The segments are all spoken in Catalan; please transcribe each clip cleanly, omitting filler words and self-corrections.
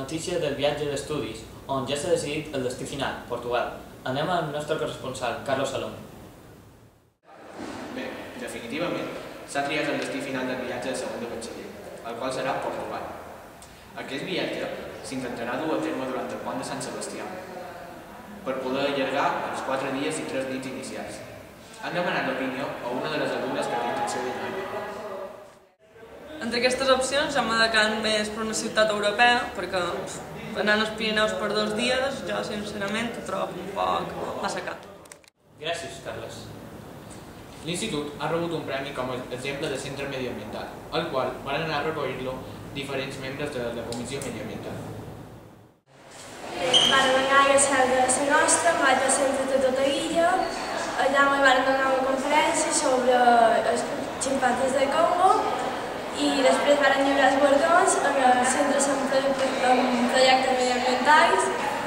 notícia del viatge d'estudis, on ja s'ha decidit el destí final, Portugal. Anem al nostre corresponsal, Carlos Salom. Bé, definitivament, s'ha triat el destí final del viatge de segon de batxiller, el qual serà Portugal. Aquest viatge s'intentarà dur a terme durant el pont de Sant Sebastià, per poder allargar els 4 dies i 3 nits inicials. Han demanat l'opinió a una de les alumnes que té intenció d'anar. Entre aquestes opcions ja me decant més per una ciutat europea, perquè anant als Pirineus per 2 dies, jo sincerament ho trobo un poc massa car. Gràcies, Carles. L'institut ha rebut un premi com a exemple de centre mediambiental, al qual van anar a recollir-lo diferents membres de la Comissió Mediambiental. Van anar a la seu de la nostra, em vaig al centre de tota l'illa, allà em van donar una conferència sobre els ximpanzés de Congo i després van lliurar els guardons en el centre amb projectes mediambientals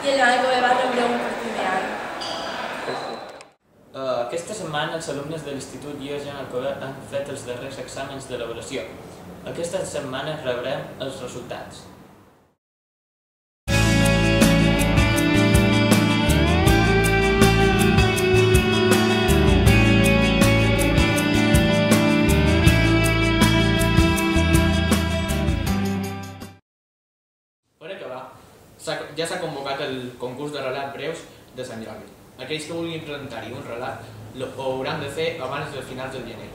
i allà que va rebre un per primer any. Aquesta setmana els alumnes de l'Institut Diògen Alcover han fet els darrers exàmens d'elaboració. Aquesta setmana rebrem els resultats. Per acabar, ja s'ha convocat el concurs de relat breus de Sant Jordi. Aquells que vulguin presentar-hi un relat ho hauran de fer abans de finals de gener.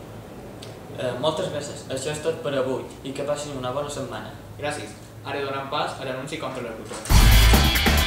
Moltes gràcies. Això és tot per avui i que passin una bona setmana. Gràcies. Ara donem pas a l'anunci contra la cultura.